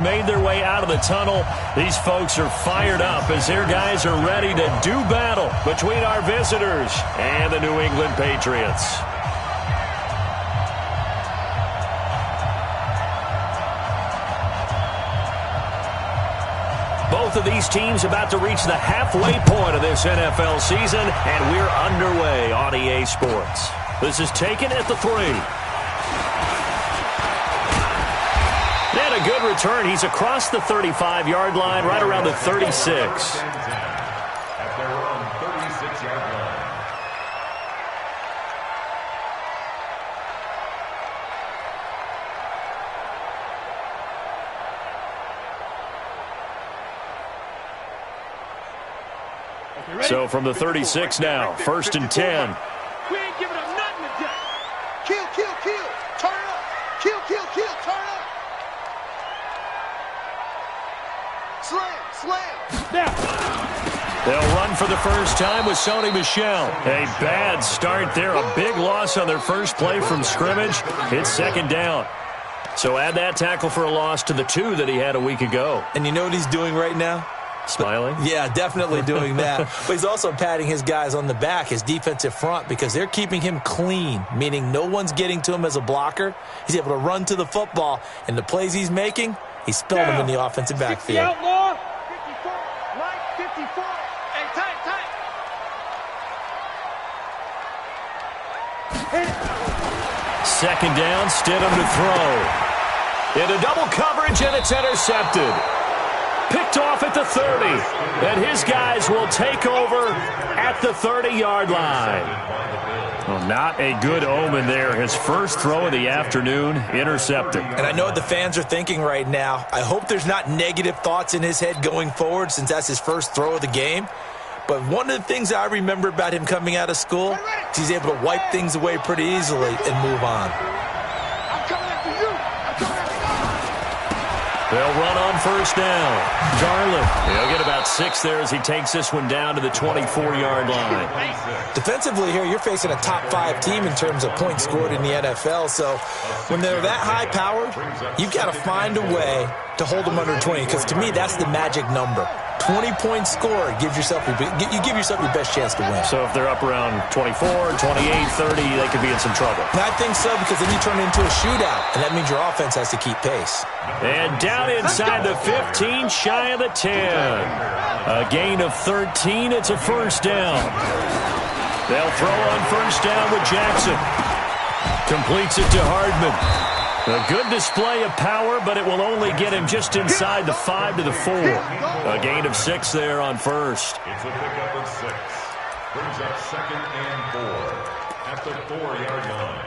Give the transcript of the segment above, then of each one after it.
Made their way out of the tunnel. These folks are fired up as their guys are ready to do battle between our visitors and the New England Patriots. Both of these teams about to reach the halfway point of this NFL season, and we're underway on EA Sports. This is taken at the 3. And a good return. He's across the 35-yard line, right around the 36. At their own 36-yard line. So from the 36 now, 1st and 10. We ain't giving up nothing today. Kill, kill, kill. Turn it up. Kill, kill, kill. Turn it up. Slam, slam. Now. They'll run for the first time with Sony Michel. A bad start there. A big loss on their first play from scrimmage. It's 2nd down. So add that tackle for a loss to the 2 that he had a week ago. And you know what he's doing right now? Smiling? Yeah, definitely doing that. But he's also patting his guys on the back, his defensive front, because they're keeping him clean, meaning no one's getting to him as a blocker. He's able to run to the football, and the plays he's making, he's spelled them in the offensive backfield. Outlaw. 54. Right, 54. Hey, tight, tight. 2nd down, Stidham to throw. Into double coverage, and it's intercepted. Picked off at the 30, and his guys will take over at the 30-yard line. Well, not a good omen there. His first throw of the afternoon, intercepted. And I know what the fans are thinking right now. I hope there's not negative thoughts in his head going forward since that's his first throw of the game. But one of the things I remember about him coming out of school is he's able to wipe things away pretty easily and move on. I'm coming after you. I'm coming after you. They'll run on 1st down. Garland, he'll get about 6 there as he takes this one down to the 24-yard line. Defensively here, you're facing a top 5 team in terms of points scored in the NFL. So when they're that high-powered, you've got to find a way to hold them under 20, because to me, that's the magic number. 20 points scored gives yourself your best chance to win. So if they're up around 24, 28, 30, they could be in some trouble. And I think so, because then you turn it into a shootout, and that means your offense has to keep pace. And down inside the 15, shy of the 10. A gain of 13, it's a 1st down. They'll throw on 1st down with Jackson. Completes it to Hardman. A good display of power, but it will only get him just inside the 5 to the 4. A gain of 6 there on 1st. It's a pickup of 6. Brings up 2nd and 4 at the 4-yard line.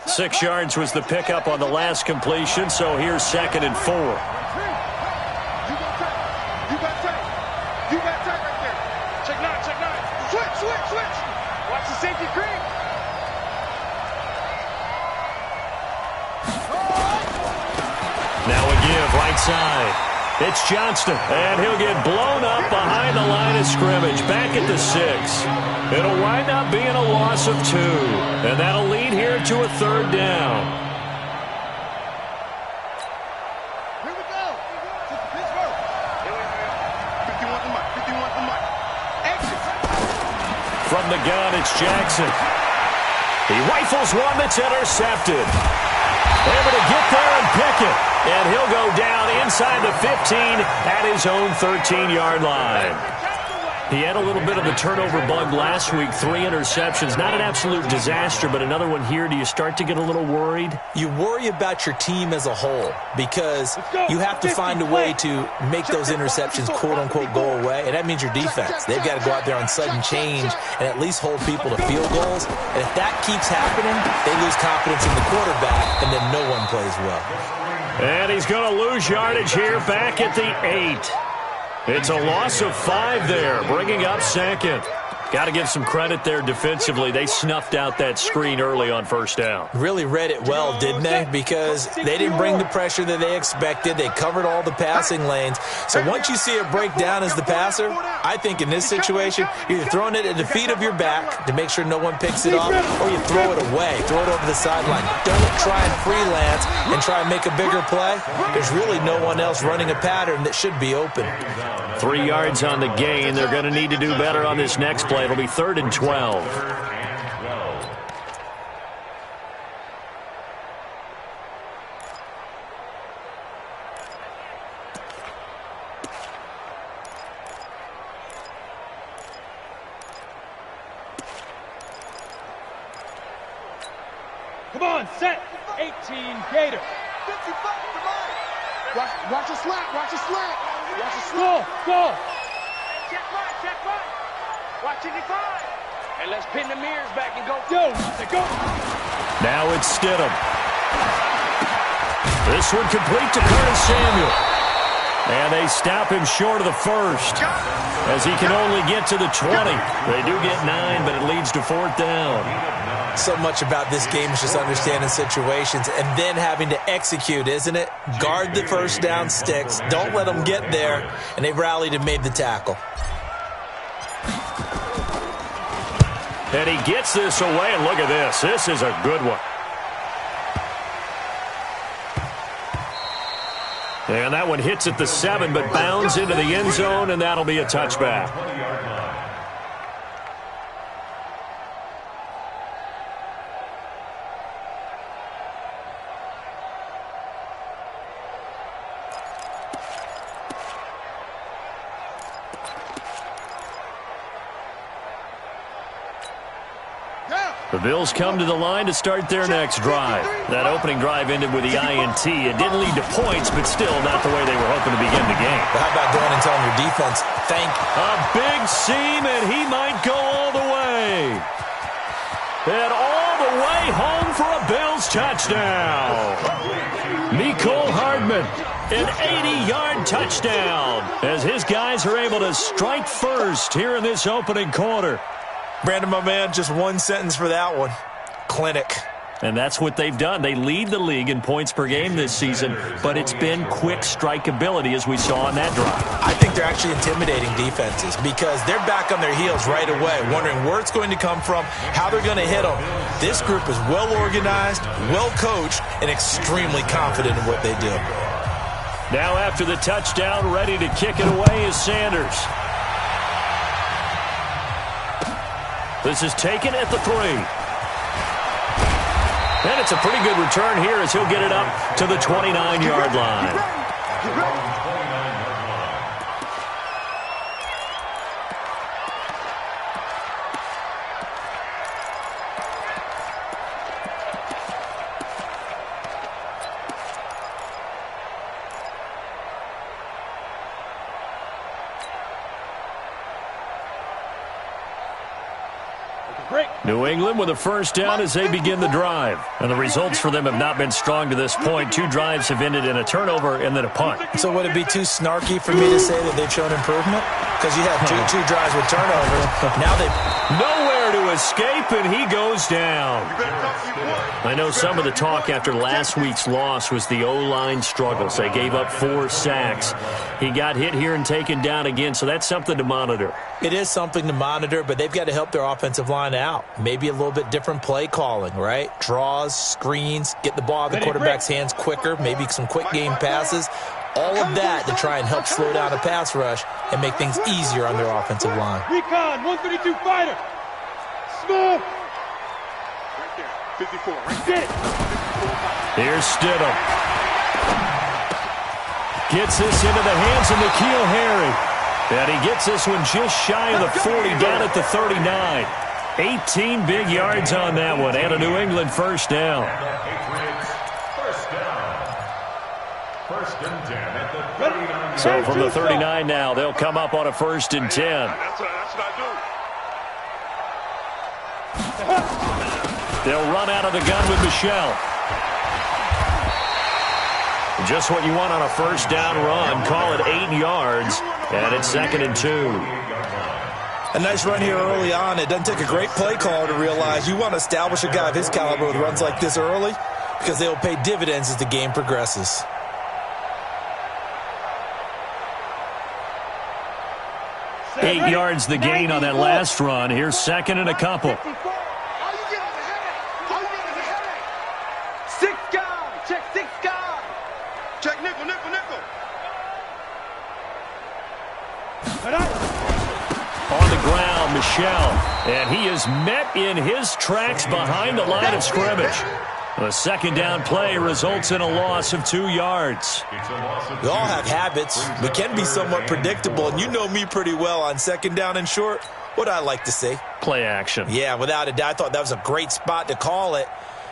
Six yards was the pickup on the last completion, so here's 2nd and 4. You got tight. You got tight right there. Check 9, check 9. Switch, switch, switch. Watch the safety creep. Now a give, right side. It's Johnston, and he'll get blown up behind the line of scrimmage, back at the 6. It'll wind up being a loss of 2, and that'll lead here to a 3rd down. Here we go. Pittsburgh. 51 to Mike. 51 to Mike. Exit. From the gun, it's Jackson. He rifles one that's intercepted. Able to get there and pick it. And he'll go down inside the 15 at his own 13-yard line. He had a little bit of the turnover bug last week, 3 interceptions. Not an absolute disaster, but another one here. Do you start to get a little worried? You worry about your team as a whole because you have to find a way to make those interceptions, quote-unquote, go away, and that means your defense. They've got to go out there on sudden change and at least hold people to field goals. And if that keeps happening, they lose confidence in the quarterback, and then no one plays well. And he's going to lose yardage here back at the 8. It's a loss of 5 there, bringing up 2nd. Got to give some credit there defensively. They snuffed out that screen early on first down. Really read it well, didn't they? Because they didn't bring the pressure that they expected. They covered all the passing lanes. So once you see it break down as the passer, I think in this situation, you're either throwing it at the feet of your back to make sure no one picks it off, or you throw it away, throw it over the sideline. Don't try and freelance and try and make a bigger play. There's really no one else running a pattern that should be open. 3 yards on the gain. They're going to need to do better on this next play. It'll be 3rd and 12. Come on, set. 18, Gator. 55 to mine. Watch the slant. Watch the slant. Watch the Go, go. Check right. Watch 55. And let's pin the mirrors back and go. Go, go. Now it's Stidham. This one complete to Curtis Samuel. And they stop him short of the first, as he can only get to the 20. They do get 9, but it leads to 4th down. So much about this game is just understanding situations and then having to execute, isn't it? Guard the first down sticks. Don't let them get there. And they rallied and made the tackle. And he gets this away, and look at this. This is a good one. And that one hits at the 7, but bounds into the end zone, and that'll be a touchback. The Bills come to the line to start their next drive. That opening drive ended with the INT. It didn't lead to points, but still not the way they were hoping to begin the game. But how about going and telling your defense, thank you? A big seam, and he might go all the way. And all the way home for a Bills touchdown. Mecole Hardman, an 80-yard touchdown, as his guys are able to strike first here in this opening quarter. Brandon, my man, just one sentence for that one. Clinic. And that's what they've done. They lead the league in points per game this season, but it's been quick strikeability as we saw on that drive. I think they're actually intimidating defenses because they're back on their heels right away, wondering where it's going to come from, how they're going to hit them. This group is well organized, well coached, and extremely confident in what they do. Now after the touchdown, ready to kick it away is Sanders. This is taken at the 3. And it's a pretty good return here as he'll get it up to the 29-yard line. New England with a first down as they begin the drive. And the results for them have not been strong to this point. 2 drives have ended in a turnover and then a punt. So would it be too snarky for me to say that they've shown improvement? Because you had two drives with turnovers. Now they've nowhere to escape, and he goes down. I know some of the talk after last week's loss was the O-line struggles. They gave up 4 sacks. He got hit here and taken down again, so that's something to monitor. It is something to monitor, but they've got to help their offensive line out. Maybe a little bit different play calling, right? Draws, screens, get the ball out of the quarterback's hands quicker, maybe some quick game passes. All of that to try and help slow down a pass rush and make things easier on their offensive line. Recon, 132 fighter. Smooth. Right there. 54. Right there. Here's Stidham. Gets this into the hands of N'Keal Harry. And he gets this one just shy of the 40, down at the 39. 18 big yards on that one, and a New England first down. First and 10 at the 39. So from the 39 now, they'll come up on a 1st and 10. That's what I do. They'll run out of the gun with Michelle. Just what you want on a first down run. Call it 8 yards, and it's 2nd and 2. A nice run here early on. It doesn't take a great play caller to realize you want to establish a guy of his caliber with runs like this early because they will pay dividends as the game progresses. Eight yards the gain on that last run. Here's second and a couple. Six guy. Check six guy. Check nickel, nickel, nickel. On the ground, Michel. And he is met in his tracks behind the line of scrimmage. The second down play results in a loss of 2 yards. We all have habits. We can be somewhat predictable, and you know me pretty well on second down and short. What I like to say? Play action. Yeah, without a doubt. I thought that was a great spot to call it.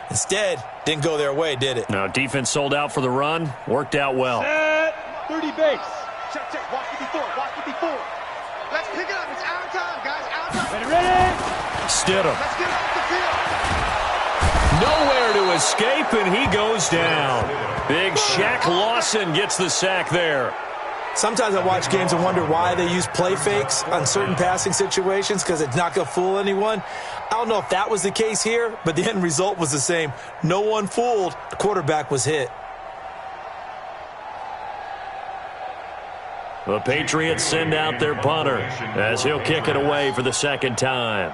Instead, didn't go their way, did it? Now, defense sold out for the run. Worked out well. Set 30 base. Check, check. Watch 54, watch 54. Let's pick it up. It's our time, guys. Our time. Ready? Stidham. Let's get off the field. Nowhere to escape, and he goes down. Big Shaq Lawson gets the sack there. Sometimes I watch games and wonder why they use play fakes on certain passing situations because it's not going to fool anyone. I don't know if that was the case here, but the end result was the same. No one fooled. The quarterback was hit. The Patriots send out their punter as he'll kick it away for the second time.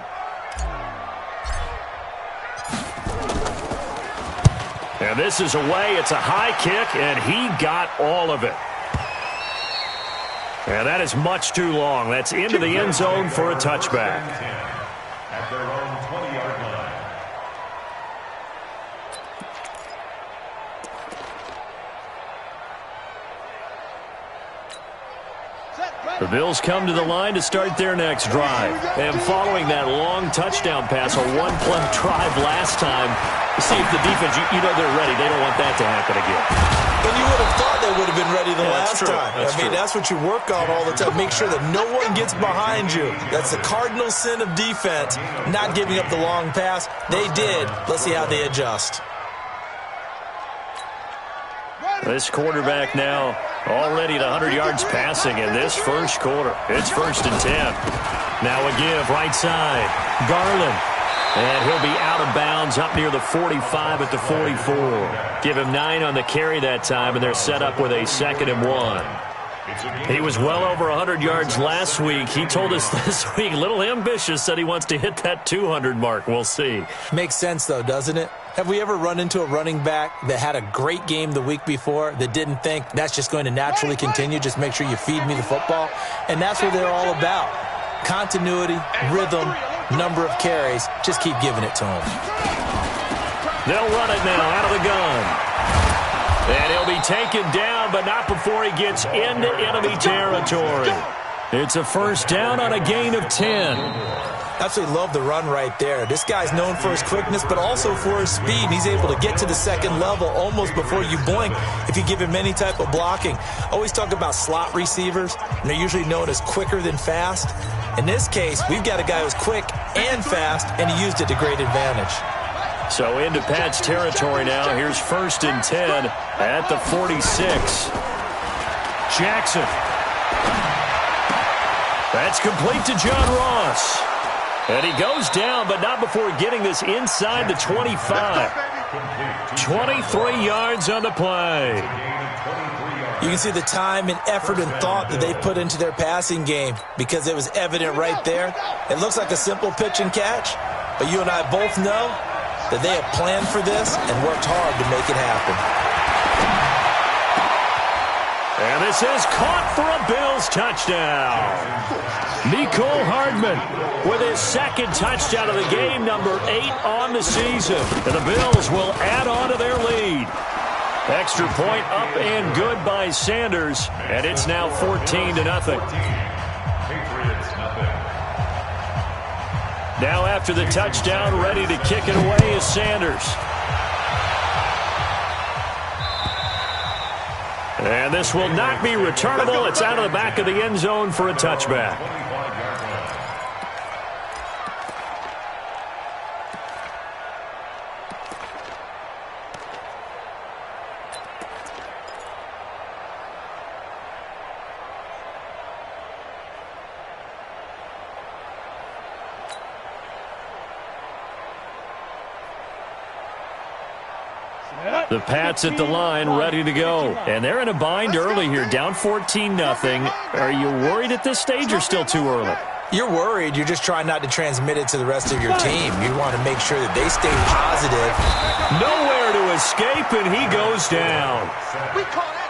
And this is away. It's a high kick, and he got all of it. And that is much too long. That's into the end zone for a touchback. At their own 20-yard line. The Bills come to the line to start their next drive. And following that long touchdown pass, a one-play drive last time, see if the defense, you know they're ready. They don't want that to happen again. And you would have thought they would have been ready the last true. time. That's true. That's what you work on all the time. Make sure that no one gets behind you. That's the cardinal sin of defense, not giving up the long pass. They did. Let's see how they adjust. This quarterback now already at 100 yards passing in this first quarter. It's 1st and 10. Now a give right side. Garland. And he'll be out of bounds up near the 45 at the 44. Give him 9 on the carry that time, and they're set up with a 2nd and 1. He was well over 100 yards last week. He told us this week, a little ambitious, said he wants to hit that 200 mark. We'll see. Makes sense, though, doesn't it? Have we ever run into a running back that had a great game the week before that didn't think that's just going to naturally continue? Just make sure you feed me the football. And that's what they're all about. Continuity, rhythm, number of carries. Just keep giving it to them. They'll run it now out of the gun. And he'll be taken down, but not before he gets into enemy territory. It's a first down on a gain of 10. Absolutely love the run right there. This guy's known for his quickness, but also for his speed. And he's able to get to the second level almost before you blink if you give him any type of blocking. Always talk about slot receivers, and they're usually known as quicker than fast. In this case, we've got a guy who's quick and fast, and he used it to great advantage. So into Pat's territory now. Here's 1st and 10 at the 46. Jackson. That's complete to John Ross. And he goes down, but not before getting this inside the 25. 23 yards on the play. You can see the time and effort and thought that they put into their passing game because it was evident right there. It looks like a simple pitch and catch, but you and I both know that they have planned for this and worked hard to make it happen. And this is caught for a Bills touchdown. Mecole Hardman with his 2nd touchdown of the game, number 8 on the season. And the Bills will add on to their lead. Extra point up and good by Sanders, and it's now 14-0. Now after the touchdown, ready to kick it away is Sanders. And this will not be returnable. It's out of the back of the end zone for a touchback. The Pats at the line, ready to go. And they're in a bind early here, down 14-0. Are you worried at this stage or still too early? You're worried. You're just trying not to transmit it to the rest of your team. You want to make sure that they stay positive. Nowhere to escape, and he goes down.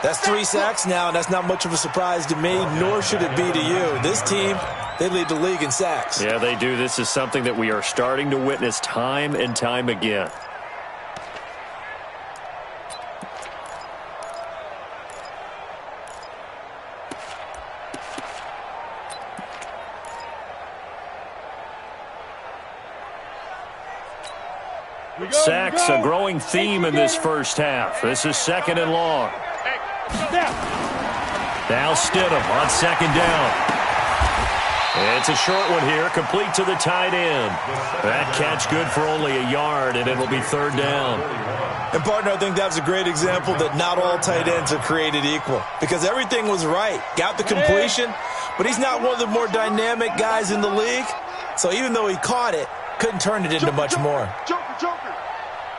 That's 3 sacks now, and that's not much of a surprise to me, nor should it be to you. This team, they lead the league in sacks. Yeah, they do. This is something that we are starting to witness time and time again. Sacks, a growing theme in this first half. This is 2nd and long. Now Stidham on 2nd down. It's a short one here, complete to the tight end. That catch good for only a yard, and it'll be 3rd down. And, partner, I think that was a great example that not all tight ends are created equal, because everything was right. Got the completion, but he's not one of the more dynamic guys in the league. So even though he caught it, couldn't turn it into much more. Joker.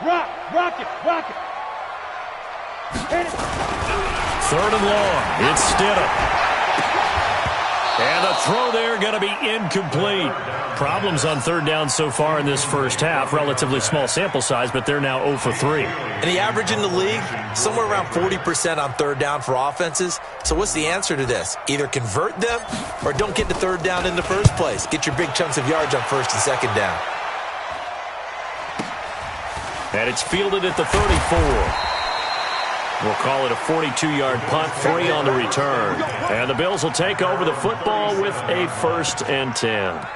Rock it. 3rd and long. It's Stidham. And the throw there going to be incomplete. Problems on 3rd down so far in this first half. Relatively small sample size, but they're now 0 for 3. And the average in the league, somewhere around 40% on 3rd down for offenses. So what's the answer to this? Either convert them or don't get to 3rd down in the first place. Get your big chunks of yards on 1st and 2nd down. And it's fielded at the 34. We'll call it a 42-yard punt, 3 on the return. And the Bills will take over the football with a 1st and 10.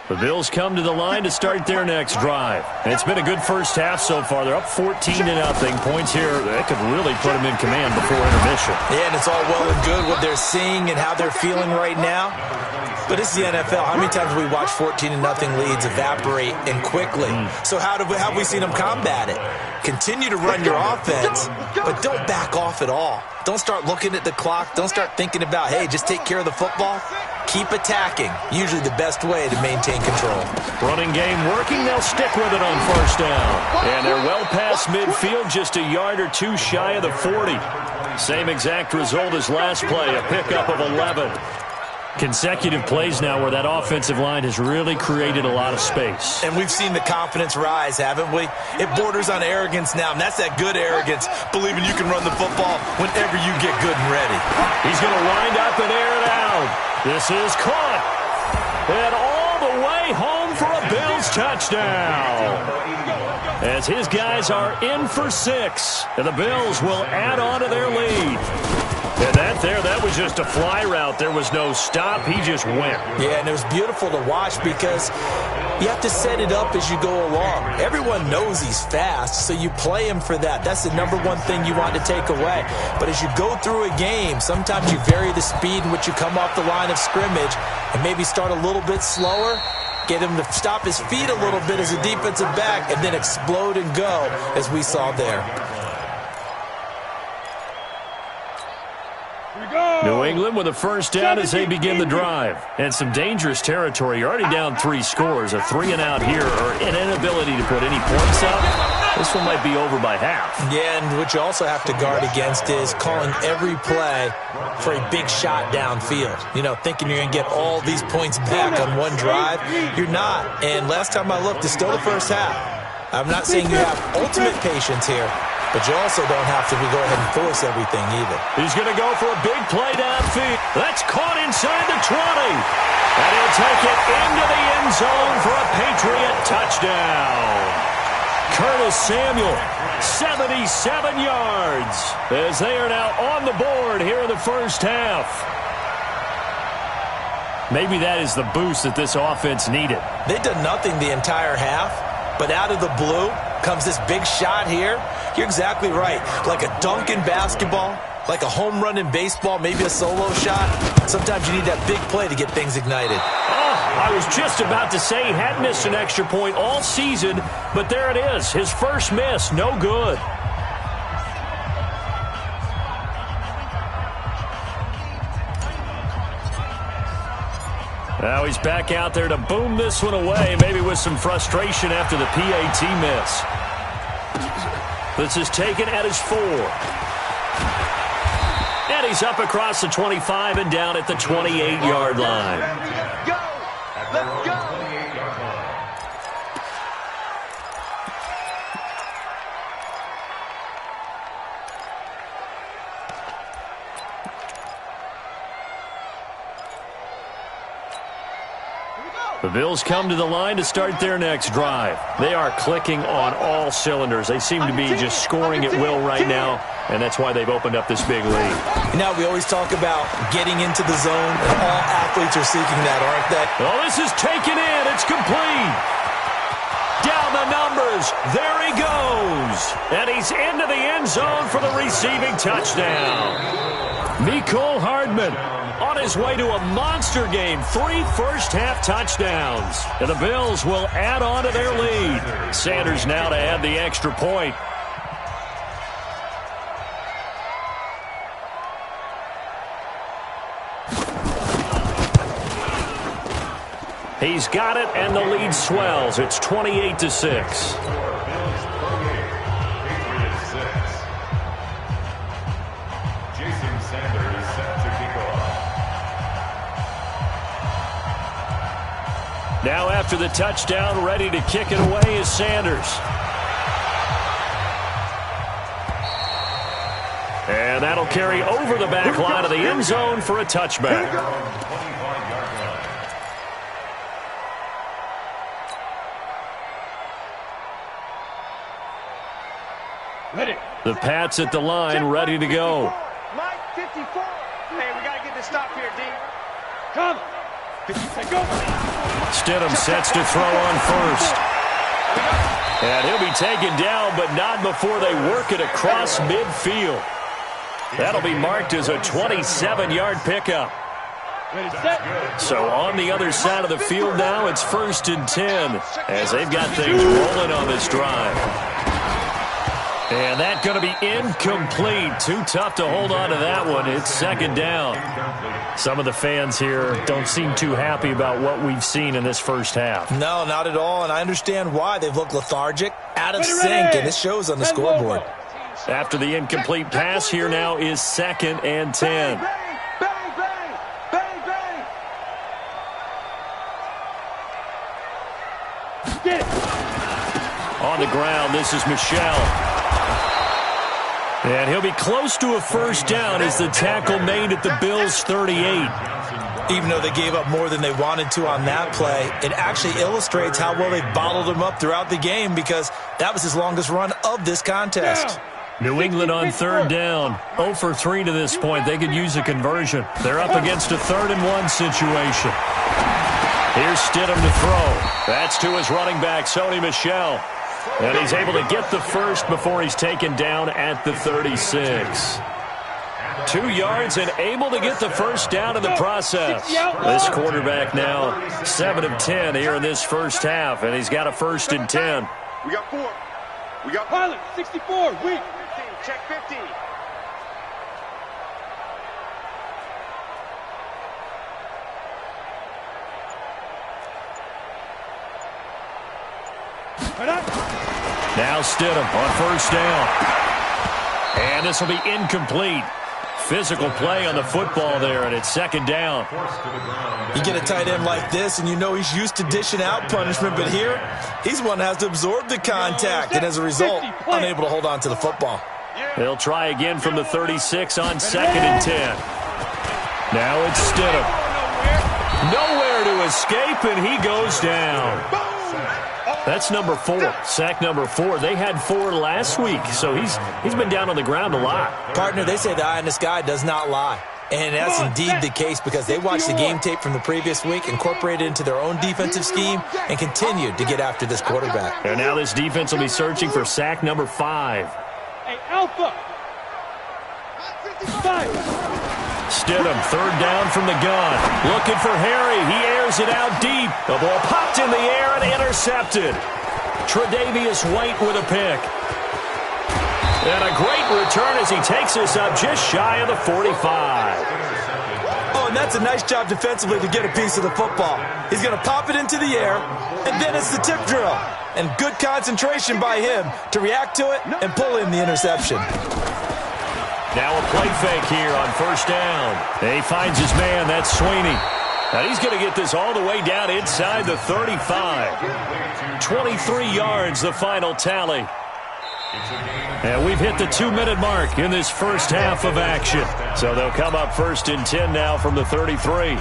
The Bills come to the line to start their next drive. And it's been a good first half so far. They're up 14-0. Points here, that could really put them in command before intermission. Yeah, and it's all well and good what they're seeing and how they're feeling right now. But it's the NFL. How many times have we watched 14-0 leads evaporate and quickly? So how have we seen them combat it? Continue to run your offense, but don't back off at all. Don't start looking at the clock. Don't start thinking about, hey, just take care of the football. Keep attacking. Usually the best way to maintain control. Running game working. They'll stick with it on 1st down. And they're well past midfield, just a yard or 2 shy of the 40. Same exact result as last play, a pickup of 11. Consecutive plays now where that offensive line has really created a lot of space. And we've seen the confidence rise, haven't we? It borders on arrogance now, and that's that good arrogance, believing you can run the football whenever you get good and ready. He's going to wind up and air it out. This is caught. And all the way home for a Bills touchdown. As his guys are in for 6, and the Bills will add on to their lead. And that was just a fly route. There was no stop. He just went. Yeah, and it was beautiful to watch because you have to set it up as you go along. Everyone knows he's fast, so you play him for that. That's the number one thing you want to take away. But as you go through a game, sometimes you vary the speed in which you come off the line of scrimmage and maybe start a little bit slower, get him to stop his feet a little bit as a defensive back, and then explode and go as we saw there. New England with a 1st down as they begin the drive. And some dangerous territory. You're already down 3 scores. A 3-and-out here or an inability to put any points up. This one might be over by half. Yeah, and what you also have to guard against is calling every play for a big shot downfield. You know, thinking you're going to get all these points back on one drive. You're not. And last time I looked, it's still the first half. I'm not saying you have ultimate patience here, but you also don't have to go ahead and force everything either. He's going to go for a big play downfield. That's caught inside the 20. And he'll take it into the end zone for a Patriot touchdown. Curtis Samuel, 77 yards, as they are now on the board here in the first half. Maybe that is the boost that this offense needed. They've done nothing the entire half, but out of the blue comes this big shot here. You're exactly right. Like a dunk in basketball, like a home run in baseball, maybe a solo shot. Sometimes you need that big play to get things ignited. I was just about to say he hadn't missed an extra point all season, but there it is. His first miss, no good. Now he's back out there to boom this one away, maybe with some frustration after the PAT miss. This is taken at his 4. And he's up across the 25 and down at the 28-yard line. Let's go! Let's go! The Bills come to the line to start their next drive. They are clicking on all cylinders. They seem to be just scoring at will right now, and that's why they've opened up this big lead. Now, we always talk about getting into the zone, and all athletes are seeking that, aren't they? Oh, this is taken in. It's complete. Down the numbers. There he goes. And he's into the end zone for the receiving touchdown. Mecole Hardman on his way to a monster game. 3 first-half touchdowns. And the Bills will add on to their lead. Sanders now to add the extra point. He's got it, and the lead swells. It's 28-6. Now after the touchdown, ready to kick it away is Sanders. And that'll carry over the back line of the end zone for a touchback. The Pats at the line, ready to go. Mike, 54. Hey, we got to get this stop here, D. Come. Go. Stidham sets to throw on first. And he'll be taken down, but not before they work it across midfield. That'll be marked as a 27-yard pickup. So on the other side of the field now, it's 1st and 10 as they've got things rolling on this drive. And that's going to be incomplete. Too tough to hold on to that one. It's 2nd down. Some of the fans here don't seem too happy about what we've seen in this first half. No, not at all, and I understand why. They've looked lethargic, out of sync, and it shows on the scoreboard. After the incomplete pass, here now is 2nd and 10. Bang, bang, bang, bang. Get it. On the ground, this is Michel. And he'll be close to a first down as the tackle made at the Bills' 38. Even though they gave up more than they wanted to on that play, it actually illustrates how well they bottled him up throughout the game because that was his longest run of this contest. New England on 3rd down. 0 for 3 to this point. They could use a conversion. They're up against a 3rd and 1 situation. Here's Stidham to throw. That's to his running back, Sony Michel. And he's able to get the first before he's taken down at the 36. 2 yards and able to get the first down in the process. This quarterback now 7 of 10 here in this first half, and he's got a 1st and 10. We got 4. We got Pilot, 64, weak. 15, check 15. Now Stidham on 1st down. And this will be incomplete. Physical play on the football there, and it's 2nd down. You get a tight end like this, and you know he's used to dishing out punishment, but here, he's one that has to absorb the contact, and as a result, unable to hold on to the football. They'll try again from the 36 on 2nd and 10. Now it's Stidham. Nowhere to escape, and he goes down. That's number 4, sack number 4. They had 4 last week, so he's been down on the ground a lot. Partner, they say the eye in the sky does not lie. And that's indeed the case because they watched the game tape from the previous week, incorporated it into their own defensive scheme, and continued to get after this quarterback. And now this defense will be searching for sack number 5. Hey, Alpha. 5. Stidham, 3rd down from the gun. Looking for Harry. He airs it out deep. The ball popped in the air and intercepted. Tre'Davious White with a pick. And a great return as he takes us up just shy of the 45. Oh, Oh, and that's a nice job defensively to get a piece of the football. He's going to pop it into the air, and then it's the tip drill. And good concentration by him to react to it and pull in the interception. Now a play fake here on first down. He finds his man. That's Sweeney. Now he's going to get this all the way down inside the 35. 23 yards, the final tally. And we've hit the 2-minute mark in this first half of action. So they'll come up first and 10 now from the 33.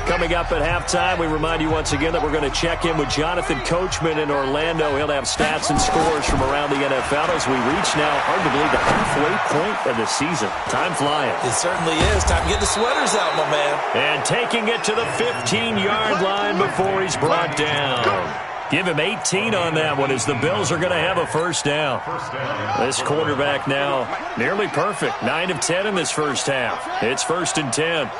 Coming up at halftime, we remind you once again that we're going to check in with Jonathan Coachman in Orlando. He'll have stats and scores from around the NFL as we reach now, hard to believe, the halfway point of the season. Time flying. It certainly is. Time to get the sweaters out, my man. And taking it to the 15-yard line before he's brought down. Give him 18 on that one as the Bills are going to have a first down. This quarterback now nearly perfect. 9 of 10 in this first half. It's first and 10.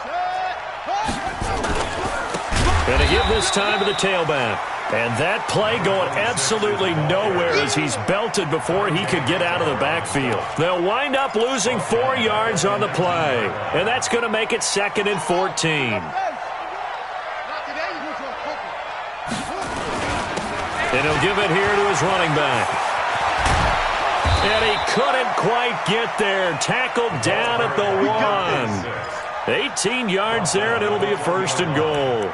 Going to give this time to the tailback. And that play going absolutely nowhere as he's belted before he could get out of the backfield. They'll wind up losing 4 yards on the play. And that's going to make it 2nd and 14. And he'll give it here to his running back. And he couldn't quite get there. Tackled down at the 1. 18 yards there, and it'll be a first and goal.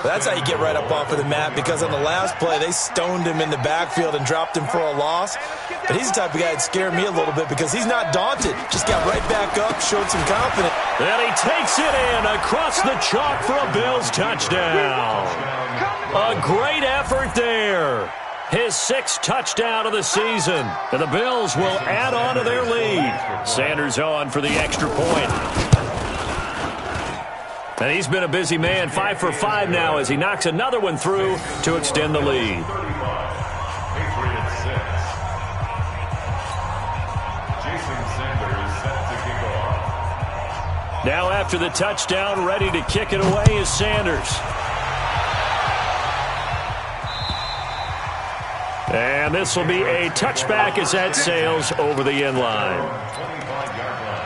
That's how you get right up off of the mat, because on the last play, they stoned him in the backfield and dropped him for a loss. But he's the type of guy that scared me a little bit because he's not daunted. Just got right back up, showed some confidence. And he takes it in across the chalk for a Bills touchdown. A great effort there. His 6th touchdown of the season. And the Bills will add on to their lead. Sanders on for the extra point. And he's been a busy man, 5 for 5 now as he knocks another one through to extend the lead. Patriots 6. Jason Sanders set to kick off. Now after the touchdown, ready to kick it away is Sanders. And this will be a touchback as that sails over the end line. 25-yard line.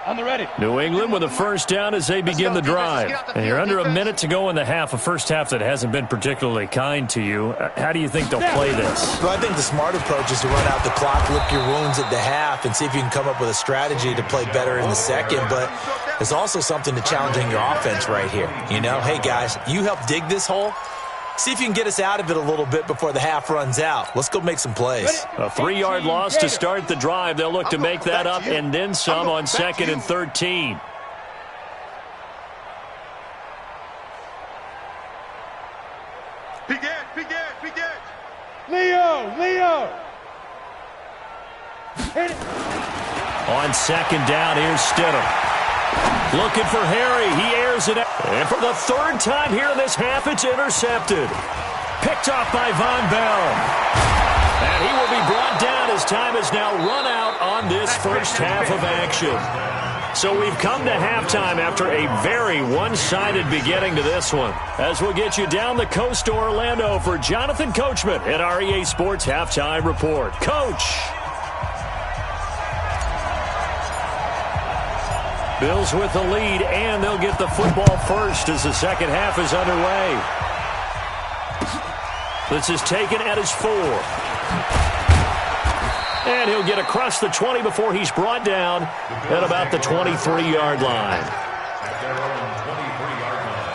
On the ready. New England with a first down as they begin the drive. And you're under a minute to go in the half, a first half that hasn't been particularly kind to you. How do you think they'll play this? Well, I think the smart approach is to run out the clock, lick your wounds at the half, and see if you can come up with a strategy to play better in the second. But there's also something to challenging your offense right here. You know, hey, guys, you help dig this hole. See if you can get us out of it a little bit before the half runs out. Let's go make some plays. A 3-yard loss to start the drive. They'll look to make that up and then some on 2nd and 13. Begin. Leo. Hit it. On 2nd down, here's Stidham. Looking for Harry. He airs it out. And for the 3rd time here in this half, it's intercepted. Picked off by Von Bell. And he will be brought down as time has now run out on this first half of action. So we've come to halftime after a very one-sided beginning to this one. As we'll get you down the coast to Orlando for Jonathan Coachman at our EA Sports Halftime Report. Coach. Bills with the lead, and they'll get the football first as the second half is underway. This is taken at his 4. And he'll get across the 20 before he's brought down at about the 23-yard line. At their own 23-yard line.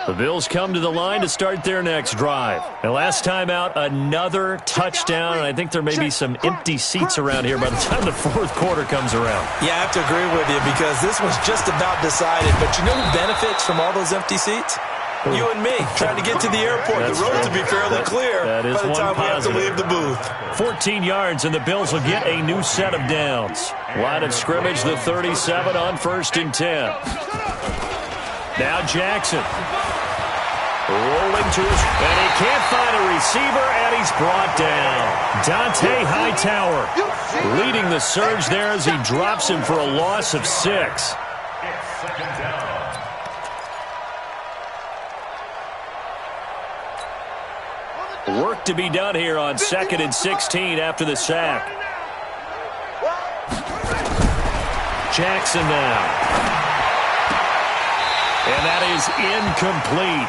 The Bills come to the line to start their next drive. And last time out, another touchdown, and I think there may be some empty seats around here by the time the 4th quarter comes around. Yeah, I have to agree with you because this one's just about decided. But you know who benefits from all those empty seats? You and me, trying to get to the airport. The road to be fairly clear by the time we have to leave the booth. 14 yards, and the Bills will get a new set of downs. Line of scrimmage, the 37 on 1st and 10. Now Jackson. Rolling to his, and he can't find a receiver, and he's brought down. Dante Hightower leading the surge there as he drops him for a loss of 6. It's 2nd down. to be done here on 2nd and 16 after the sack. Jackson now. And that is incomplete.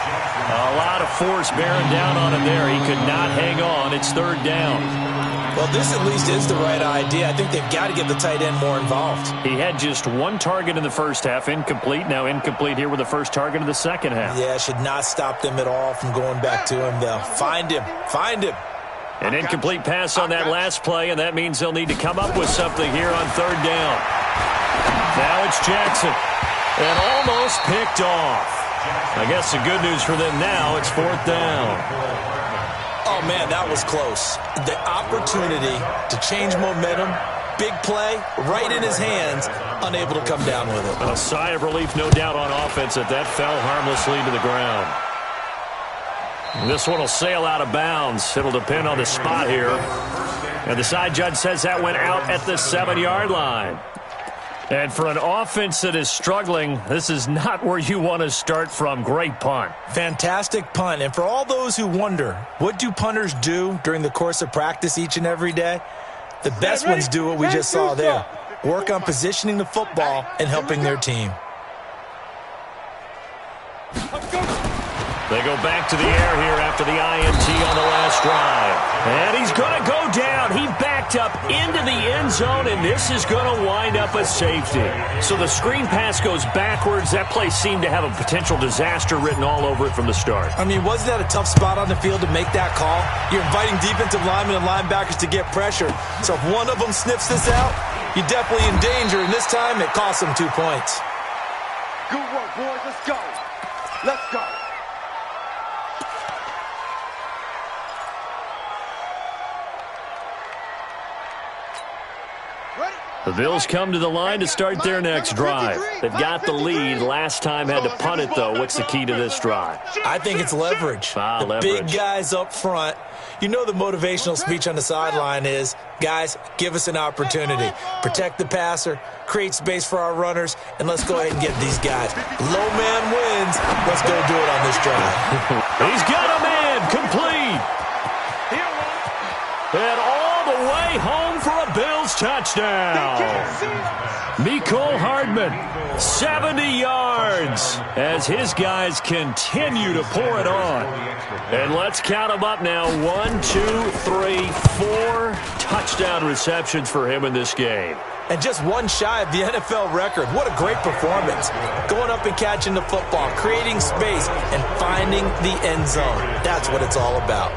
A lot of force bearing down on him there. He could not hang on. It's 3rd down. Well, this at least is the right idea. I think they've got to get the tight end more involved. He had just 1 target in the first half, incomplete. Now incomplete here with the first target of the second half. Yeah, should not stop them at all from going back to him, though. Find him. Find him. An incomplete pass on that last play, and that means they'll need to come up with something here on 3rd down. Now it's Jackson. And almost picked off. I guess the good news for them now, it's 4th down. Oh, man, that was close. The opportunity to change momentum, big play, right in his hands, unable to come down with it. A sigh of relief, no doubt, on offense that fell harmlessly to the ground. This one will sail out of bounds. It'll depend on the spot here. And the side judge says that went out at the 7-yard line. And for an offense that is struggling, this is not where you want to start from. Great punt. Fantastic punt. And for all those who wonder, what do punters do during the course of practice each and every day? The best ones do what we just saw there. Work on positioning the football and helping their team. They go back to the air here after the INT on the last drive. And he's going to go down. He backed up into the end zone, and this is going to wind up a safety. So the screen pass goes backwards. That play seemed to have a potential disaster written all over it from the start. I mean, wasn't that a tough spot on the field to make that call? You're inviting defensive linemen and linebackers to get pressure. So if one of them sniffs this out, you're definitely in danger, and this time it costs them 2 points. Good work, boys. Let's go. Let's go. The Bills come to the line to start their next drive. They've got the lead. Last time had to punt it, though. What's the key to this drive? I think it's leverage. Leverage. Big guys up front. You know the motivational speech on the sideline is, guys, give us an opportunity. Protect the passer, create space for our runners, and let's go ahead and get these guys. Low man wins. Let's go do it on this drive. He's got a man complete. And all the way home for a Bills touchdown. Mecole Hardman, 70 yards as his guys continue to pour it on. And let's count them up now. 1, 2, 3, 4 touchdown receptions for him in this game. And just one shy of the NFL record. What a great performance. Going up and catching the football, creating space, and finding the end zone. That's what it's all about.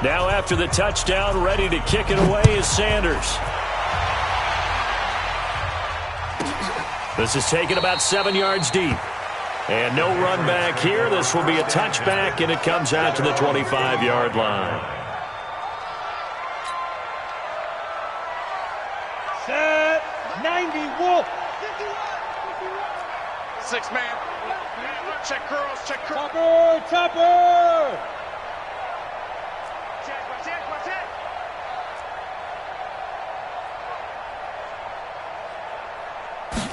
Now after the touchdown, ready to kick it away is Sanders. This is taken about 7 yards deep. And no run back here. This will be a touchback, and it comes out to the 25-yard line. Set 90 Wolf. 6 man. Check curls, check curls. Topper.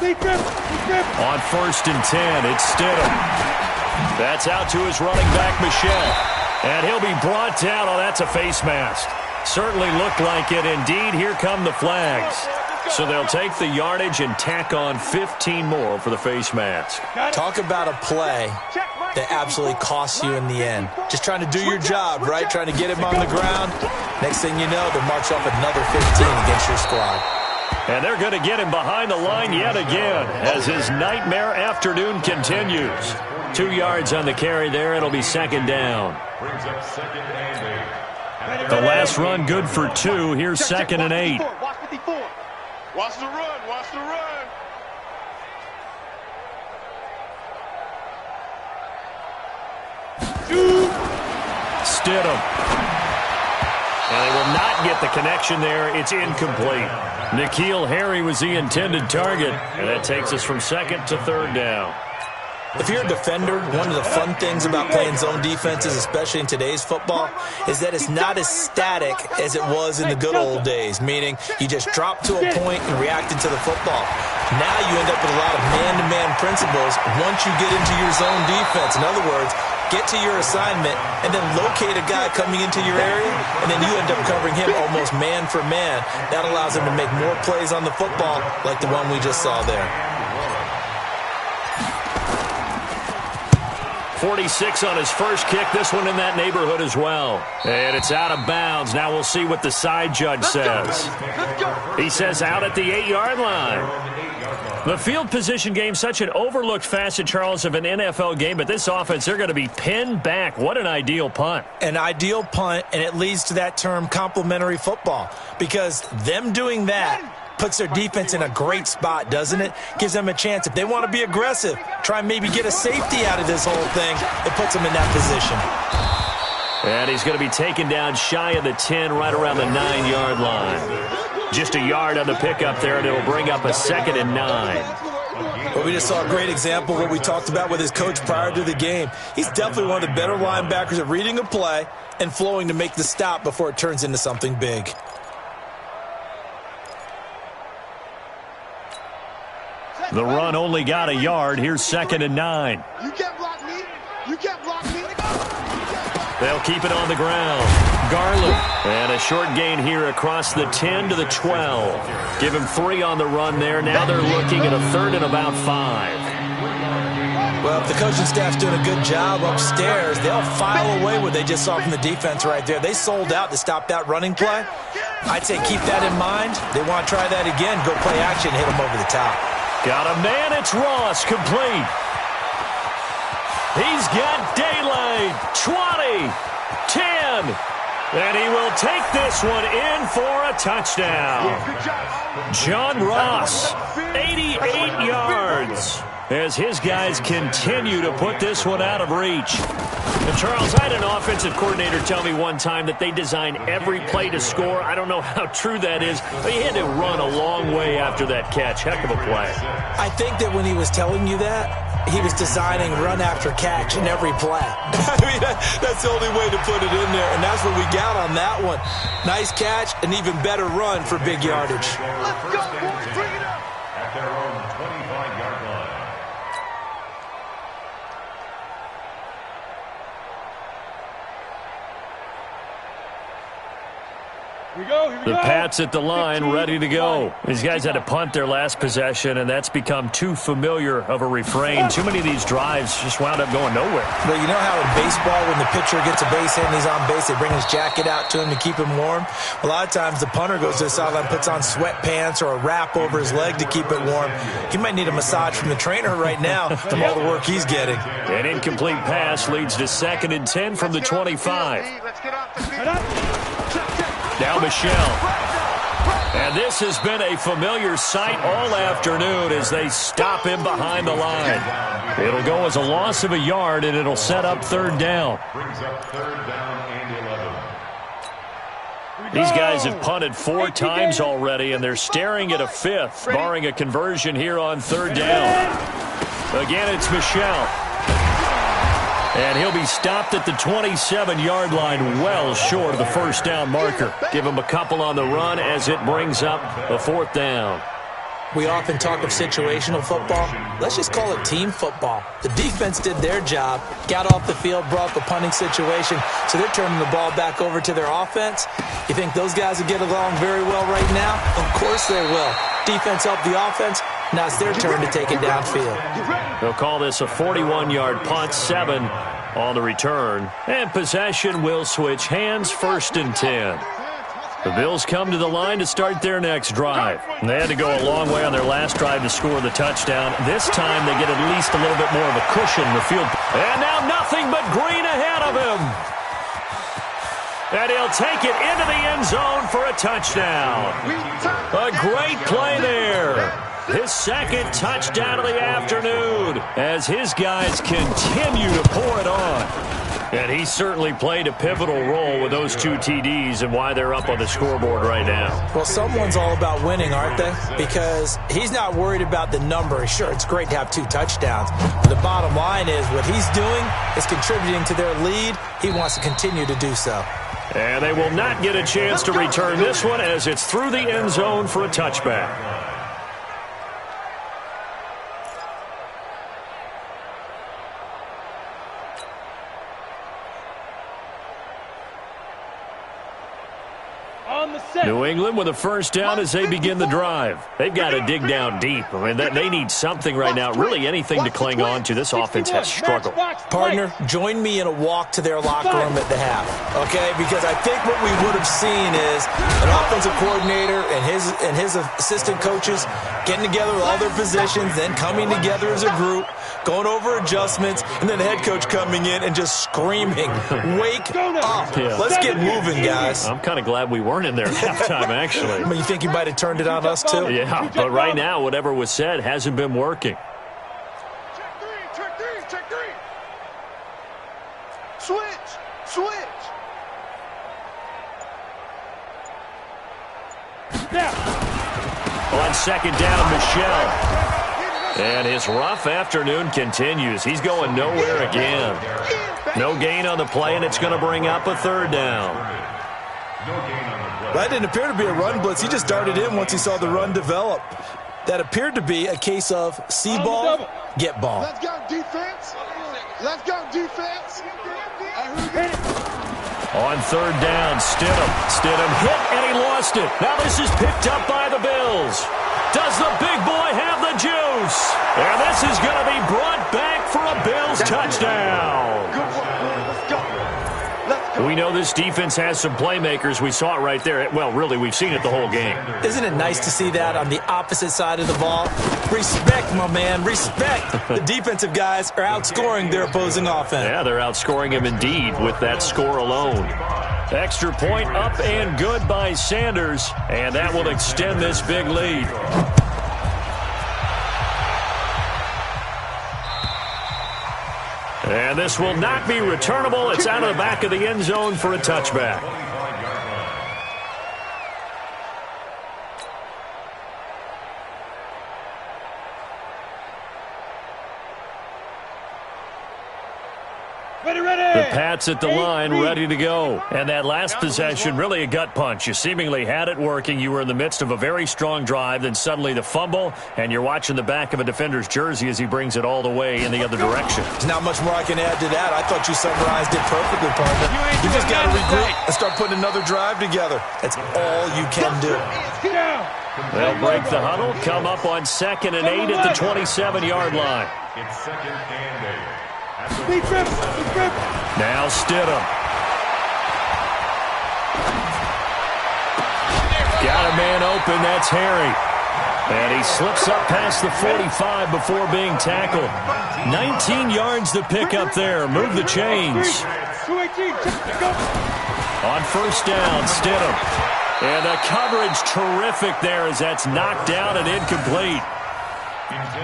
On 1st and 10, it's Stidham. That's out to his running back, Michel. And he'll be brought down. Oh, that's a face mask. Certainly looked like it. Indeed, here come the flags. So they'll take the yardage and tack on 15 more for the face mask. Talk about a play that absolutely costs you in the end. Just trying to do your job, right? Trying to get him on the ground. Next thing you know, they'll march off another 15 against your squad. And they're going to get him behind the line yet again as his nightmare afternoon continues. 2 yards on the carry there. It'll be 2nd down. Brings up 2nd and 8. The last run good for 2. Here's 2nd and 8. Watch 54. Watch the run. Watch the run. Stidham. And they will not get the connection there. It's incomplete. N'Keal Harry was the intended target. And that takes us from 2nd to 3rd down. If you're a defender, one of the fun things about playing zone defenses, especially in today's football, is that it's not as static as it was in the good old days, meaning you just drop to a point and reacted to the football. Now you end up with a lot of man-to-man principles once you get into your zone defense. In other words, get to your assignment, and then locate a guy coming into your area, and then you end up covering him almost man for man. That allows him to make more plays on the football like the one we just saw there. 46 on his first kick. This one in that neighborhood as well. And it's out of bounds. Now we'll see what the side judge says. He says out at the 8-yard line. The field position game, such an overlooked facet, Charles, of an NFL game, but this offense, they're going to be pinned back. What an ideal punt. An ideal punt, and it leads to that term complementary football, because them doing that puts their defense in a great spot, doesn't it? Gives them a chance. If they want to be aggressive, try and maybe get a safety out of this whole thing, it puts them in that position. And he's going to be taken down shy of the 10, right around the 9-yard line. Just a yard on the pickup there, and it'll bring up a 2nd and 9. But we just saw a great example of what we talked about with his coach prior to the game. He's definitely one of the better linebackers at reading a play and flowing to make the stop before it turns into something big. The run only got a yard. Here's 2nd and 9. You can't block me. You can't block me. They'll keep it on the ground. Garland. And a short gain here across the 10 to the 12. Give him 3 on the run there. Now they're looking at a 3rd and about 5. Well, if the coaching staff's doing a good job upstairs, they'll file away what they just saw from the defense right there. They sold out to stop that running play. I'd say keep that in mind. They want to try that again. Go play action, hit them over the top. Got a man, it's Ross, complete. He's got daylight, 20, 10, and he will take this one in for a touchdown. John Ross, 88 yards, as his guys continue to put this one out of reach. And Charles, I had an offensive coordinator tell me one time that they design every play to score. I don't know how true that is, but he had to run a long way after that catch. Heck of a play. I think that when he was telling you that, he was designing run after catch in every play. I mean, that's the only way to put it in there, and that's what we got on that one. Nice catch, an even better run for big yardage. Let's go, boys. Bring it up. At their own 25-yard line. Here we go. The Pats at the line, ready to go. These guys had to punt their last possession, and that's become too familiar of a refrain. Too many of these drives just wound up going nowhere. Well, you know how in baseball, when the pitcher gets a base hit and he's on base, they bring his jacket out to him to keep him warm? A lot of times the punter goes to the sideline, puts on sweatpants or a wrap over his leg to keep it warm. He might need a massage from the trainer right now from all the work he's getting. An incomplete pass leads to 2nd and 10 from the 25. Let's get off the field. Now Michelle. And this has been a familiar sight all afternoon as they stop him behind the line. It'll go as a loss of a yard, and it'll set up 3rd down. Brings up 3rd down and 11. These guys have punted 4 times already, and they're staring at a 5th, barring a conversion here on 3rd down. Again, it's Michelle. And he'll be stopped at the 27-yard line, well short of the 1st down marker. Give him a couple on the run as it brings up a 4th down. We often talk of situational football. Let's just call it team football. The defense did their job, got off the field, brought the punting situation, so they're turning the ball back over to their offense. You think those guys will get along very well right now? Of course they will. Defense helped the offense. Now it's their turn to take it downfield. They'll call this a 41-yard punt, 7 on the return. And possession will switch hands, 1st and 10. The Bills come to the line to start their next drive. They had to go a long way on their last drive to score the touchdown. This time they get at least a little bit more of a cushion in the field. And now nothing but green ahead of him. And he'll take it into the end zone for a touchdown. A great play there. His 2nd touchdown of the afternoon as his guys continue to pour it on. And he certainly played a pivotal role with those 2 TDs and why they're up on the scoreboard right now. Well, someone's all about winning, aren't they? Because he's not worried about the number. Sure, it's great to have 2 touchdowns. But the bottom line is what he's doing is contributing to their lead. He wants to continue to do so. And they will not get a chance to return this one as it's through the end zone for a touchback. On the set. New England with a first down as they begin the drive. They've got to dig down deep. I mean, they need something right now, really anything to cling on to. This offense has struggled. Partner, join me in a walk to their locker room at the half, okay? Because I think what we would have seen is an offensive coordinator and his assistant coaches getting together with all their positions, then coming together as a group, going over adjustments, and then the head coach coming in and just screaming, "Wake up. Yeah. Let's get moving, guys." I'm kind of glad we weren't in there at halftime, actually. I mean, you think you might have turned it on us, too? Yeah, but right now, whatever was said hasn't been working. Check three. Switch. On second down, Michel. And his rough afternoon continues. He's going nowhere again. No gain on the play, and it's going to bring up a third down. That didn't appear to be a run blitz. He just darted in once he saw the run develop. That appeared to be a case of see ball, get ball. Let's go defense. On third down, Stidham hit, and he lost it. Now this is picked up by the Bills. Does the big boy have the juice? And this is going to be brought back for a Bills touchdown. Good work, man. Let's go. We know this defense has some playmakers. We saw it right there. Well, really, we've seen it the whole game. Isn't it nice to see that on the opposite side of the ball? Respect, my man, respect. The defensive guys are outscoring their opposing offense. Yeah, they're outscoring him indeed with that score alone. Extra point up and good by Sanders, and that will extend this big lead. And this will not be returnable. It's out of the back of the end zone for a touchback. The Pats at the line, ready to go. And that last possession, really a gut punch. You seemingly had it working. You were in the midst of a very strong drive, then suddenly the fumble, and you're watching the back of a defender's jersey as he brings it all the way in the other direction. There's not much more I can add to that. I thought you summarized it perfectly, partner. You just got to regroup and start putting another drive together. That's all you can do. They'll break the huddle, come up on 2nd and 8 at the 27-yard line. It's 2nd and 8. Now Stidham. Got a man open, that's Harry. And he slips up past the 45 before being tackled. 19 yards to pick up there. Move the chains. On first down, Stidham. And the coverage terrific there as that's knocked down and incomplete.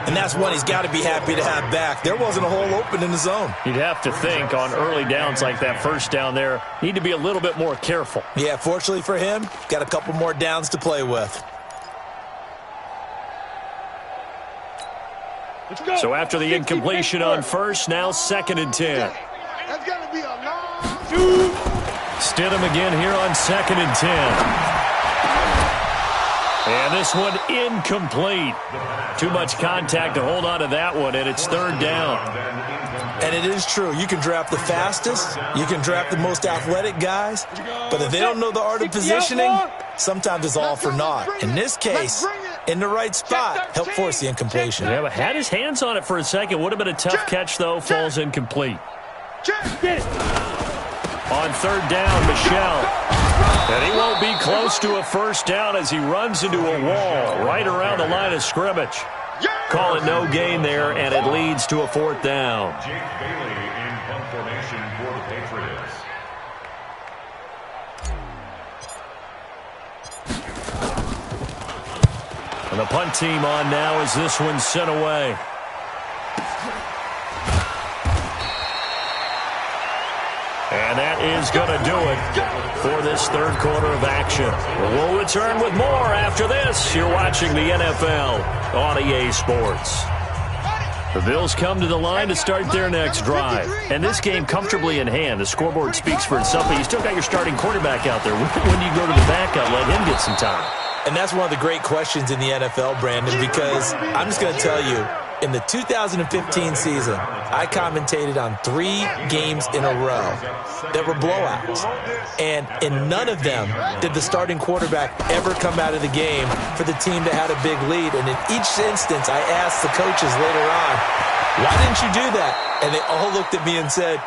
And that's one he's got to be happy to have back. There wasn't a hole open in the zone. You'd have to think on early downs like that first down there, need to be a little bit more careful. Yeah, fortunately for him, got a couple more downs to play with. So after the incompletion on first, now 2nd and 10. That's got to be a long Stidham again here on 2nd and 10. And this one incomplete. Too much contact to hold on to that one, and it's 3rd down. And it is true. You can draft the fastest. You can draft the most athletic guys. But if they don't know the art of positioning, sometimes it's all for naught. In this case, in the right spot, help force the incompletion. Yeah, but had his hands on it for a second. Would have been a tough catch, though. Falls incomplete. On 3rd down, Michel. And he won't be close to a first down as he runs into a wall right around the line of scrimmage. Call it no gain there, and it leads to a 4th down. Jake Bailey in punt formation for the Patriots. And the punt team on now as this one's sent away. And that is going to do it for this 3rd quarter of action. We'll return with more after this. You're watching the NFL on EA Sports. The Bills come to the line to start their next drive. And this game comfortably in hand. The scoreboard speaks for itself, but you still got your starting quarterback out there. When you go to the backup, let him get some time. And that's one of the great questions in the NFL, Brandon, because I'm just going to tell you, In the 2015 season, I commentated on 3 games in a row that were blowouts. And in none of them did the starting quarterback ever come out of the game for the team that had a big lead. And in each instance, I asked the coaches later on, why didn't you do that? And they all looked at me and said,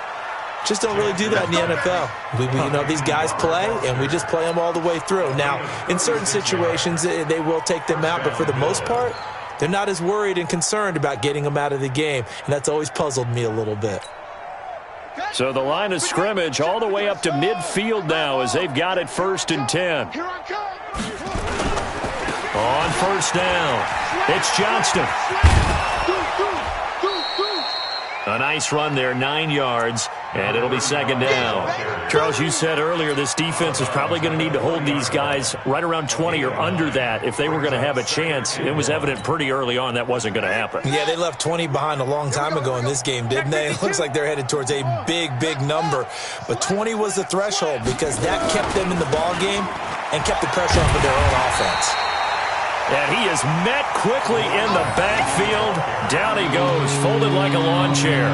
just don't really do that in the NFL. These guys play, and we just play them all the way through. Now, in certain situations, they will take them out, but for the most part, they're not as worried and concerned about getting them out of the game, and that's always puzzled me a little bit. So the line of scrimmage all the way up to midfield now as they've got it 1st and 10. On 1st down, it's Johnston. A nice run there, 9 yards, and it'll be 2nd down. Charles, you said earlier this defense is probably going to need to hold these guys right around 20 or under that if they were going to have a chance. It was evident pretty early on that wasn't going to happen. Yeah, they left 20 behind a long time ago in this game, didn't they? It looks like they're headed towards a big, big number. But 20 was the threshold because that kept them in the ball game and kept the pressure off of their own offense. And he is met quickly in the backfield. Down he goes, folded like a lawn chair.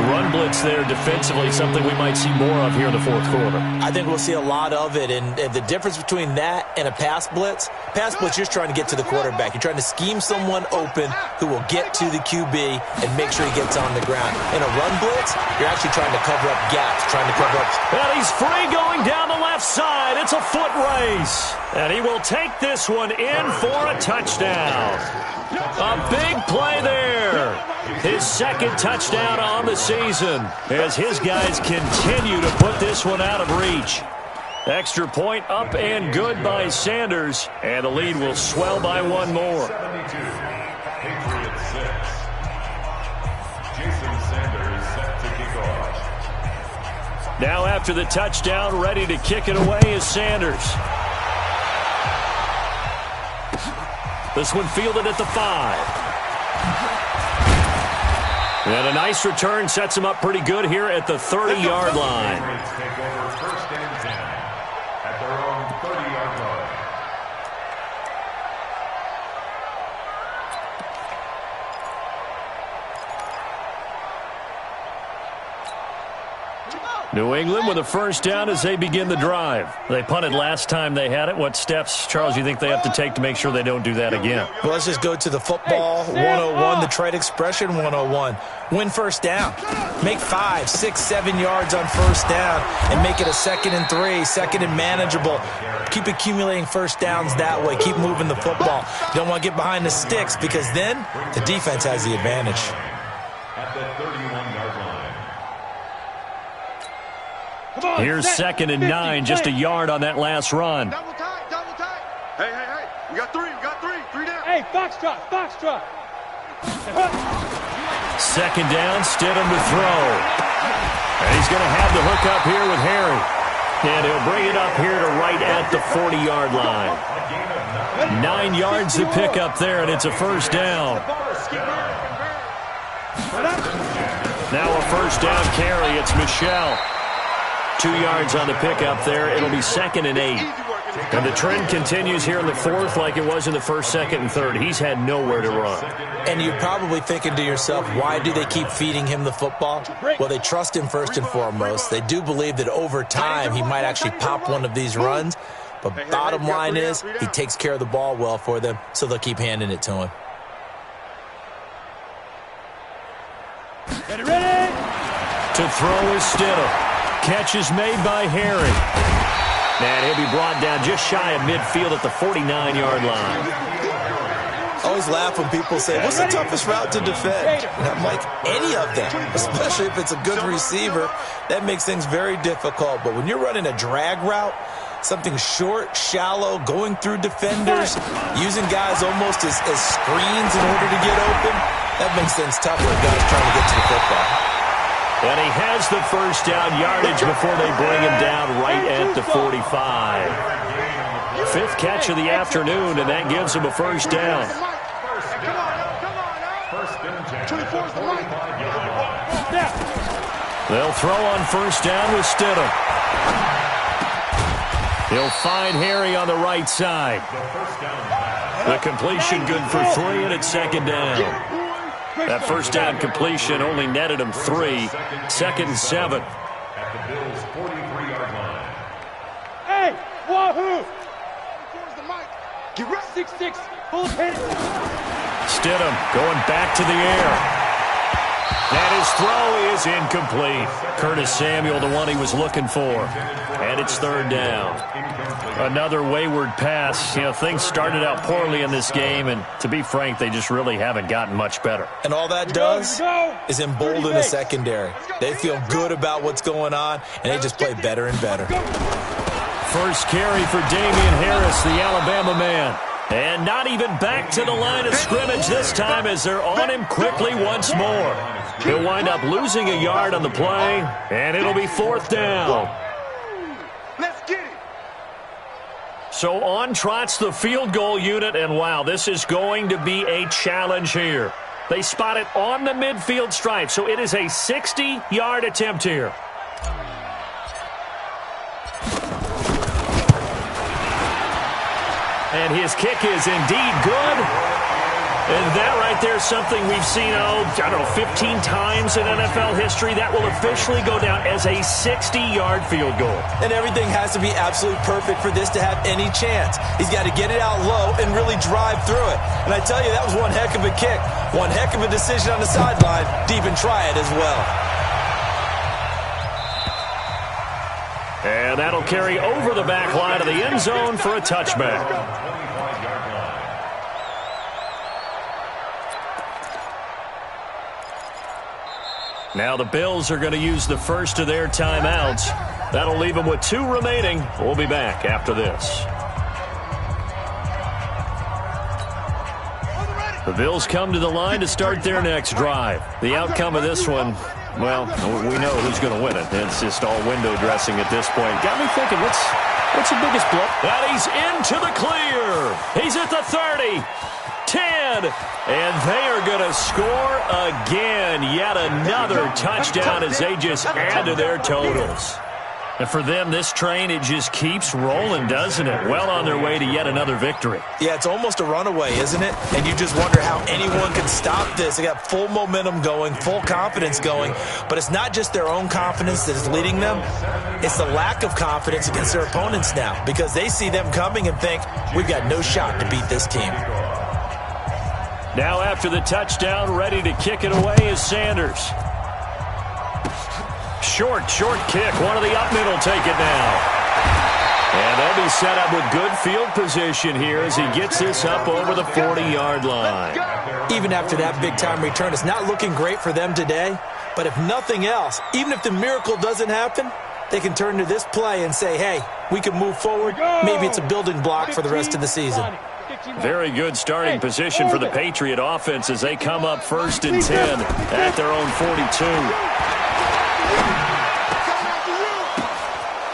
Run blitz there defensively, something we might see more of here in the 4th quarter. I think we'll see a lot of it, and the difference between that and a pass blitz, you're trying to get to the quarterback. You're trying to scheme someone open who will get to the QB and make sure he gets on the ground. In a run blitz, you're actually trying to cover up gaps, trying to cover up. And he's free going down the left side. It's a foot race. And he will take this one in for a touchdown. A big play there. His 2nd touchdown on the season as his guys continue to put this one out of reach. Extra point up and good by Sanders, and the lead will swell by 1 more. 72, Patriots 6. Jason Sanders set to kick off. Now after the touchdown, ready to kick it away is Sanders. This one fielded at the 5. And a nice return sets him up pretty good here at the 30-yard line. Take over 1st and 10 at their own 30-yard line. New England with a 1st down as they begin the drive. They punted last time they had it. What steps, Charles, you think they have to take to make sure they don't do that again? Well, let's just go to the football 101, the trade expression 101. Win 1st down. Make 5, 6, 7 yards on 1st down and make it a 2nd and 3, 2nd and manageable. Keep accumulating 1st downs that way. Keep moving the football. You don't want to get behind the sticks because then the defense has the advantage. At the 31-yard line. Here's 2nd and 9, just a yard on that last run. Double tight, double tight. Hey. We got 3 down. Hey, foxtrot. 2nd down, Stidham to throw. And he's going to have the hook up here with Harry. And he'll bring it up here to right at the 40-yard line. 9 yards to pick up there, and it's a 1st down. Now a 1st down carry. It's Michel. 2 yards on the pickup there. It'll be 2nd and 8. And the trend continues here in the 4th like it was in the 1st, 2nd, and 3rd. He's had nowhere to run. And you're probably thinking to yourself, why do they keep feeding him the football? Well, they trust him first and foremost. They do believe that over time he might actually pop one of these runs. But bottom line is he takes care of the ball well for them, so they'll keep handing it to him. Get it ready. To throw is Stidham. Catch is made by Harry. And he'll be brought down just shy of midfield at the 49-yard line. I always laugh when people say, what's the toughest route to defend? And I'm like, any of them, especially if it's a good receiver. That makes things very difficult. But when you're running a drag route, something short, shallow, going through defenders, using guys almost as screens in order to get open, that makes things tougher if guys trying to get to the football. And he has the 1st down yardage before they bring him down right at the 45. 5th catch of the afternoon, and that gives him a 1st down. They'll throw on 1st down with Stidham. He'll find Harry on the right side. The completion good for 3, and it's 2nd down. That first down completion only netted him 3. 2nd and 7. At the Bills' 43-yard line. Hey, Wahoo! Towards the mic. Get right. 6'6", full hit. Stidham going back to the air. And his throw is incomplete. Curtis Samuel, the one he was looking for. And it's 3rd down. Another wayward pass. You know, things started out poorly in this game, and to be frank, they just really haven't gotten much better. And all that does is embolden the secondary. They feel good about what's going on, and they just play better and better. First carry for Damian Harris, the Alabama man. And not even back to the line of scrimmage this time as they're on him quickly once more. He'll wind up losing a yard on the play, and it'll be 4th down. Let's get it. So on trots the field goal unit, and wow, this is going to be a challenge here. They spot it on the midfield stripe, so it is a 60-yard attempt here. And his kick is indeed good. And that right there is something we've seen, 15 times in NFL history. That will officially go down as a 60-yard field goal. And everything has to be absolutely perfect for this to have any chance. He's got to get it out low and really drive through it. And I tell you, that was one heck of a kick. One heck of a decision on the sideline to even try it as well. And that'll carry over the back line of the end zone for a touchback. Now the Bills are going to use the first of their timeouts. That'll leave them with 2 remaining. We'll be back after this. The Bills come to the line to start their next drive. The outcome of this one, well, we know who's going to win it. It's just all window dressing at this point. Got me thinking, what's the biggest blow? And he's into the clear. He's at the 30. 10, and they are going to score again. Yet another touchdown as they just add to their totals. And for them, this train, it just keeps rolling, doesn't it? Well on their way to yet another victory. Yeah, it's almost a runaway, isn't it? And you just wonder how anyone can stop this. They got full momentum going, full confidence going. But it's not just their own confidence that is leading them. It's the lack of confidence against their opponents now, because they see them coming and think, we've got no shot to beat this team. Now after the touchdown, ready to kick it away is Sanders. Short kick. One of the up mid will take it now. And they'll be set up with good field position here as he gets this up over the 40-yard line. Even after that big-time return, it's not looking great for them today. But if nothing else, even if the miracle doesn't happen, they can turn to this play and say, hey, we can move forward. Maybe it's a building block for the rest of the season. Very good starting position for the Patriot offense as they come up 1st and 10 at their own 42.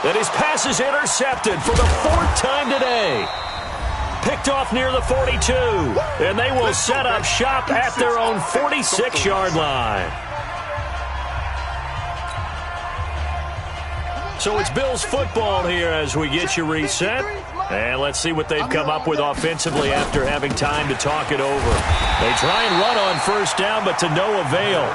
And his pass is intercepted for the 4th time today. Picked off near the 42. And they will set up shop at their own 46-yard line. So it's Bills football here as we get you reset. And let's see what they've come up with offensively after having time to talk it over. They try and run on 1st down, but to no avail.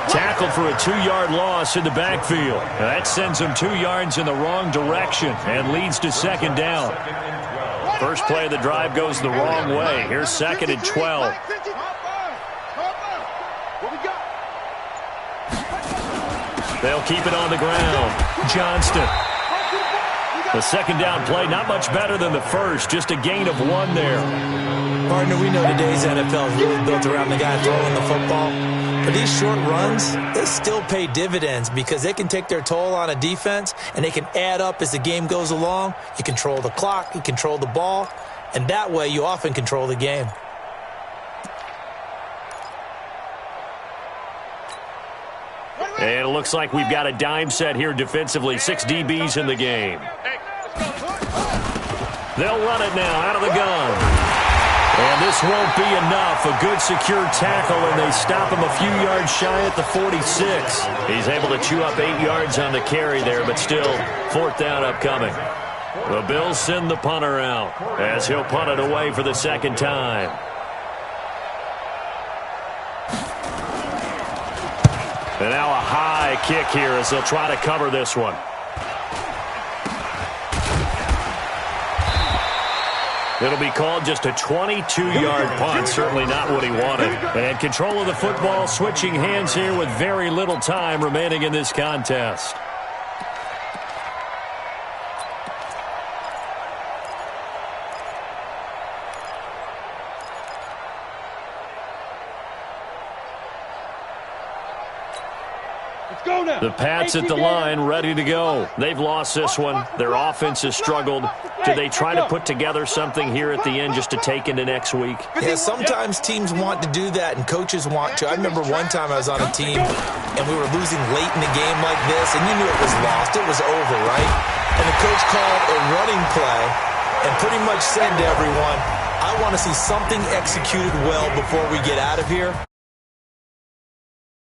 Tackled for a 2-yard loss in the backfield. Now that sends them 2 yards in the wrong direction and leads to 2nd down. First play of the drive goes the wrong way. Here's 2nd and 12. They'll keep it on the ground. Johnston. The 2nd down play, not much better than the first, just a gain of 1 there. Partner, we know today's NFL is really built around the guy throwing the football. But these short runs, they still pay dividends because they can take their toll on a defense and they can add up as the game goes along. You control the clock, you control the ball, and that way you often control the game. And it looks like we've got a dime set here defensively. 6 DBs in the game. They'll run it now out of the gun. And this won't be enough. A good secure tackle, and they stop him a few yards shy at the 46. He's able to chew up 8 yards on the carry there, but still 4th down upcoming. The Bills send the punter out as he'll punt it away for the 2nd time. And now a high kick here as they'll try to cover this one. It'll be called just a 22-yard punt. Certainly not what he wanted. And control of the football, switching hands here with very little time remaining in this contest. The Pats at the line, ready to go. They've lost this one. Their offense has struggled. Do they try to put together something here at the end just to take into next week? Yeah, sometimes teams want to do that, and coaches want to. I remember one time I was on a team, and we were losing late in the game like this, and you knew it was lost. It was over, right? And the coach called a running play and pretty much said to everyone, I want to see something executed well before we get out of here.